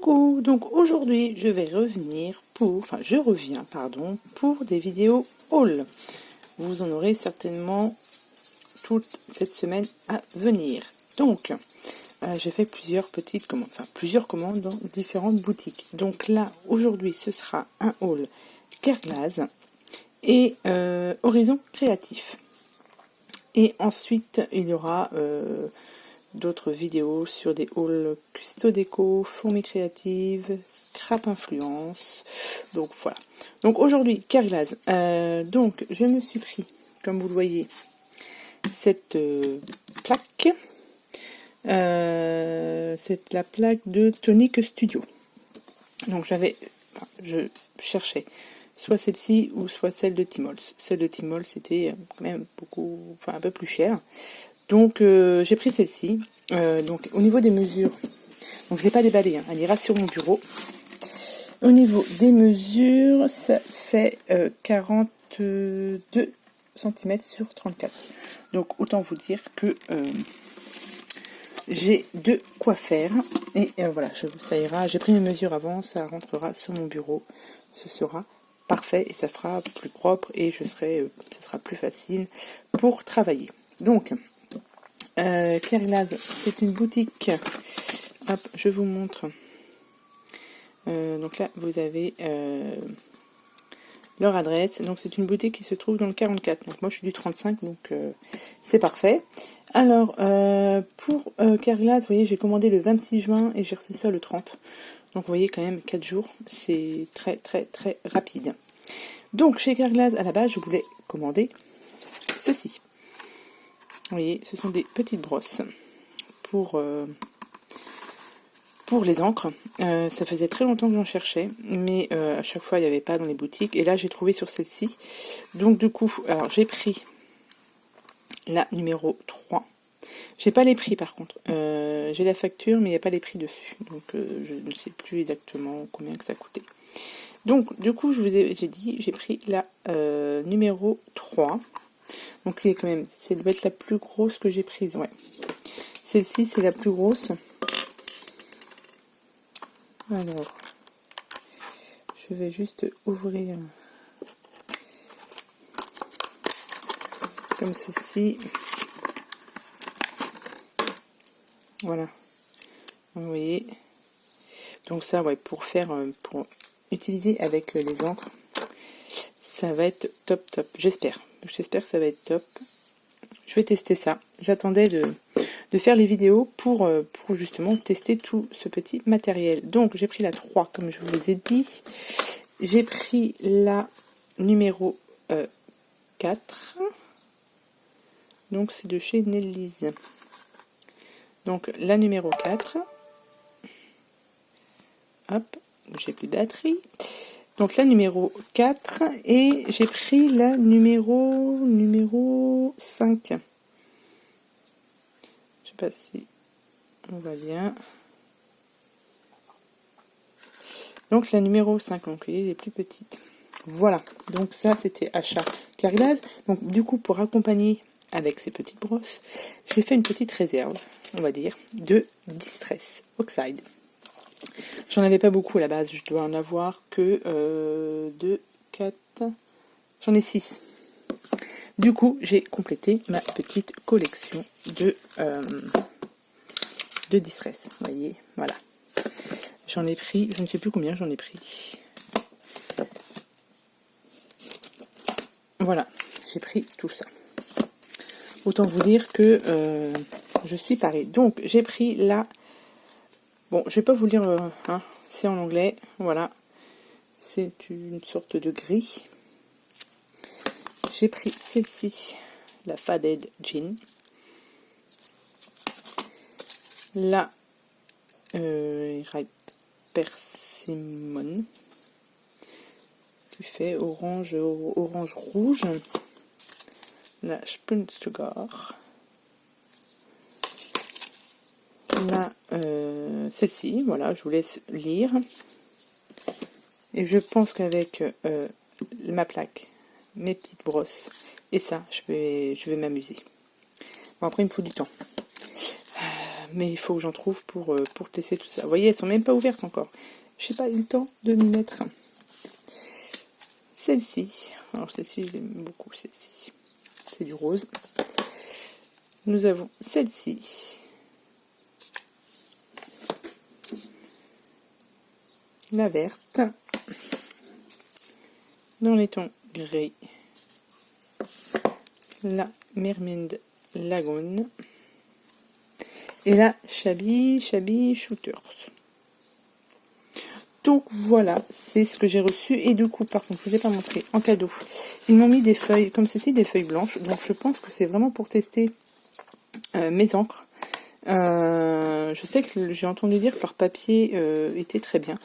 Coucou, donc aujourd'hui je reviens pour des vidéos haul. Vous en aurez certainement toute cette semaine à venir. Donc j'ai fait plusieurs commandes dans différentes boutiques. Donc là aujourd'hui ce sera un haul Kerglas et Horizon Créatif. Et ensuite il y aura d'autres vidéos sur des hauls Custo Déco, Fourmi Créative, Scrap Influence. Donc voilà. Donc aujourd'hui, Kerglas. Donc je me suis pris, comme vous le voyez, cette plaque. C'est la plaque de Tonic Studio. Donc je cherchais soit celle-ci ou soit celle de Timols. Celle de Timols c'était quand même un peu plus cher. Donc j'ai pris celle-ci. Donc au niveau des mesures, donc je l'ai pas déballée, hein, elle ira sur mon bureau. Au niveau des mesures, ça fait 42 cm sur 34. Donc autant vous dire que j'ai de quoi faire. Et voilà, ça ira. J'ai pris mes mesures avant, ça rentrera sur mon bureau. Ce sera parfait et ça fera plus propre et ce sera plus facile pour travailler. Donc Kerglas, c'est une boutique. Hop, je vous montre. Donc là, vous avez leur adresse. Donc c'est une boutique qui se trouve dans le 44. Donc moi, je suis du 35, donc c'est parfait. Alors, pour Kerglas, vous voyez, j'ai commandé le 26 juin et j'ai reçu ça le 30. Donc vous voyez quand même 4 jours. C'est très, très, très rapide. Donc chez Kerglas, à la base, je voulais commander ceci. Vous voyez, ce sont des petites brosses pour les encres. Ça faisait très longtemps que j'en cherchais, mais à chaque fois il n'y avait pas dans les boutiques. Et là j'ai trouvé sur celle-ci. Donc du coup, alors j'ai pris la numéro 3. J'ai pas les prix par contre. J'ai la facture, mais il n'y a pas les prix dessus. Donc je ne sais plus exactement combien que ça coûtait. Donc du coup, j'ai pris la numéro 3. Donc c'est quand même, ça doit être la plus grosse que j'ai prise, ouais. Celle-ci, c'est la plus grosse. Alors, je vais juste ouvrir comme ceci. Voilà. Vous voyez. Donc ça, ouais, pour utiliser avec les encres, ça va être top. J'espère que ça va être top. Je vais tester ça. J'attendais de faire les vidéos pour justement tester tout ce petit matériel. Donc j'ai pris la 3 comme je vous ai dit. J'ai pris la numéro 4. Donc c'est de chez Nelly's. Donc la numéro 4. Hop, j'ai plus de batterie. Donc la numéro 4 et j'ai pris la numéro 5. Je sais pas si on va bien. Donc la numéro 5, donc les plus petites. Voilà, donc ça c'était achat Kerglas. Donc du coup pour accompagner avec ces petites brosses, j'ai fait une petite réserve, on va dire, de Distress Oxide. J'en avais pas beaucoup à la base, je dois en avoir que 2, 4, j'en ai 6. Du coup, j'ai complété ma petite collection de Distress. Vous voyez, voilà. J'en ai pris, je ne sais plus combien j'en ai pris. Voilà, j'ai pris tout ça. Autant vous dire que je suis parée. Donc, j'ai pris la... Bon, je vais pas vous lire, hein, c'est en anglais, voilà. C'est une sorte de gris. J'ai pris celle-ci, la Faded Jean. La Right Persimmon, qui fait orange rouge. La Spunsugar. Là, celle-ci, voilà, je vous laisse lire. Et je pense qu'avec ma plaque, mes petites brosses, et ça, je vais m'amuser. Bon, après, il me faut du temps. mais il faut que j'en trouve pour tester tout ça. Vous voyez, elles sont même pas ouvertes encore. Je n'ai pas eu le temps de me mettre. Celle-ci. Alors celle-ci, je l'aime beaucoup, celle-ci. C'est du rose. Nous avons celle-ci. La verte. Dans les tons gris. La Mermaid Lagoon. Et la Shabby Shooters. Donc voilà, c'est ce que j'ai reçu. Et du coup, par contre, je ne vous ai pas montré en cadeau. Ils m'ont mis des feuilles, comme ceci, des feuilles blanches. Donc je pense que c'est vraiment pour tester mes encres. Je sais que j'ai entendu dire que leur papier était très bien.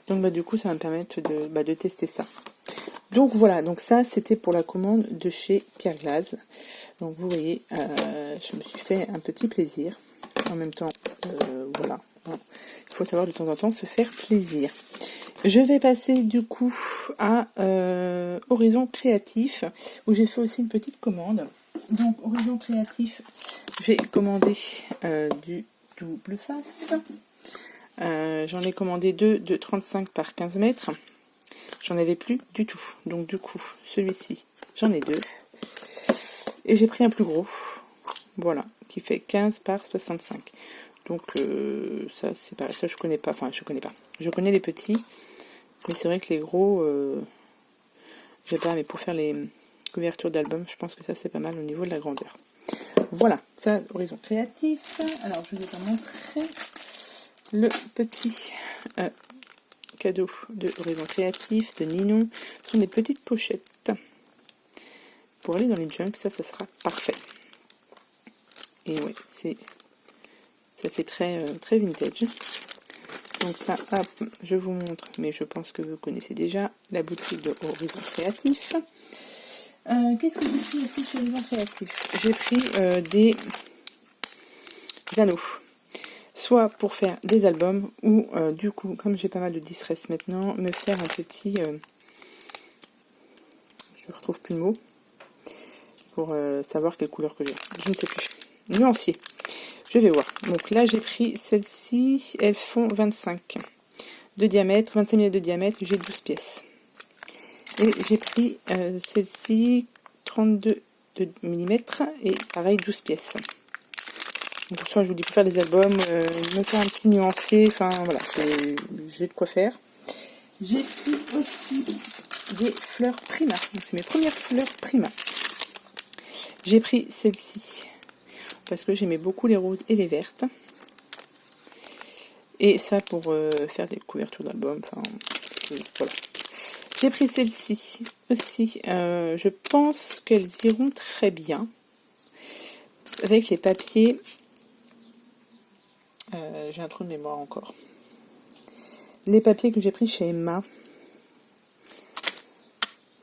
Donc du coup, ça va me permettre de tester ça. Donc voilà, donc ça c'était pour la commande de chez Pierre Glaze. Donc vous voyez, je me suis fait un petit plaisir. En même temps, voilà. Il faut savoir de temps en temps se faire plaisir. Je vais passer du coup à Horizon Créatif, où j'ai fait aussi une petite commande. Donc Horizon Créatif, j'ai commandé du double face. J'en ai commandé deux de 35 par 15 mètres. J'en avais plus du tout. Donc du coup, celui-ci, j'en ai deux. Et j'ai pris un plus gros. Voilà, qui fait 15 par 65. Donc ça, c'est pareil. Ça, je connais pas. Enfin, je connais pas. Je connais les petits. Mais c'est vrai que les gros, je sais pas, mais pour faire les couvertures d'album, je pense que ça, c'est pas mal au niveau de la grandeur. Voilà, ça, Horizon Créatif. Alors, je vais vous montrer le petit cadeau de Horizon Créatif, de Ninon. Ce sont des petites pochettes pour aller dans les junks. Ça sera parfait. Et ouais, ça fait très vintage. Donc ça, hop, je vous montre, mais je pense que vous connaissez déjà la boutique de Horizon Créatif. Qu'est-ce que j'ai pris aussi chez Horizon Créatif? J'ai pris des anneaux. Soit pour faire des albums, ou du coup, comme j'ai pas mal de distress maintenant, me faire un petit... je ne retrouve plus le mot, pour savoir quelle couleur que j'ai. Je ne sais plus. Nuancier. Je vais voir. Donc là, j'ai pris celles-ci. Elles font 25 de diamètre, 25 mm de diamètre. J'ai 12 pièces. Et j'ai pris celle-ci, 32 mm. Et pareil, 12 pièces. Donc soit je vous dis pour faire des albums, me faire un petit nuancier. Enfin voilà, j'ai de quoi faire. J'ai pris aussi des fleurs Prima. Donc c'est mes premières fleurs Prima. J'ai pris celle-ci. Parce que j'aimais beaucoup les roses et les vertes. Et ça pour faire des couvertures d'albums. Enfin, voilà. J'ai pris celle-ci aussi. Je pense qu'elles iront très bien. Avec les papiers. J'ai un trou de mémoire encore. Les papiers que j'ai pris chez Emma.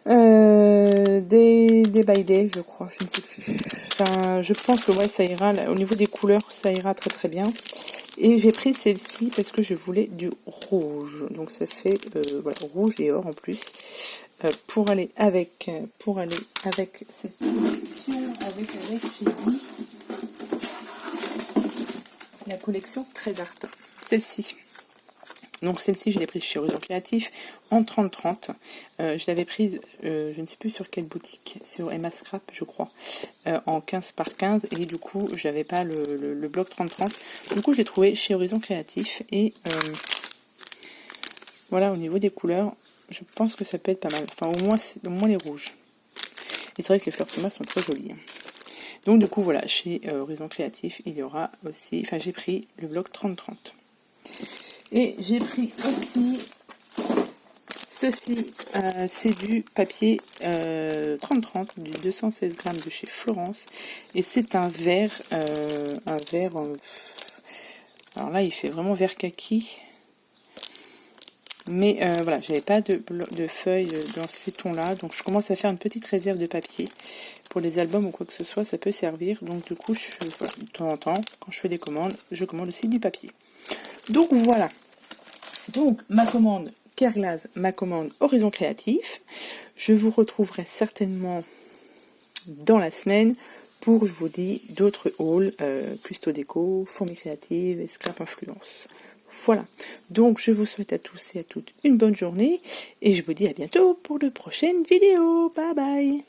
Des by Day, je crois, je ne sais plus. Enfin, je pense que ouais, ça ira. Là, au niveau des couleurs, ça ira très très bien. Et j'ai pris celle-ci parce que je voulais du rouge. Donc ça fait voilà, rouge et or en plus. Pour aller avec cette collection, avec chez lui, la collection Très Art. Celle-ci. Donc celle-ci, je l'ai prise chez Horizon Créatif en 30-30. Je l'avais prise, je ne sais plus sur quelle boutique, sur Emma Scrap, je crois, en 15 par 15. Et du coup, j'avais pas le bloc 30-30. Du coup, je l'ai trouvé chez Horizon Créatif. Et voilà, au niveau des couleurs, je pense que ça peut être pas mal. Enfin, au moins les rouges. Et c'est vrai que les fleurs Prima sont très jolies. Donc du coup, voilà, chez Horizon Créatif, il y aura aussi... Enfin, j'ai pris le bloc 30-30. Et j'ai pris aussi ceci, c'est du papier 30-30, du 216 grammes de chez Florence. Et c'est un vert, alors là il fait vraiment vert kaki. Mais voilà, j'avais pas de feuilles dans ces tons-là. Donc je commence à faire une petite réserve de papier. Pour les albums ou quoi que ce soit, ça peut servir. Donc du coup, voilà, de temps en temps, quand je fais des commandes, je commande aussi du papier. Donc voilà. Donc ma commande Pierre Glaze, ma commande Horizon Créatif. Je vous retrouverai certainement dans la semaine pour, je vous dis, d'autres hauls, Custo Déco, Fourmi Créative et Scrap Influence. Voilà, donc je vous souhaite à tous et à toutes une bonne journée et je vous dis à bientôt pour de prochaines vidéos. Bye bye.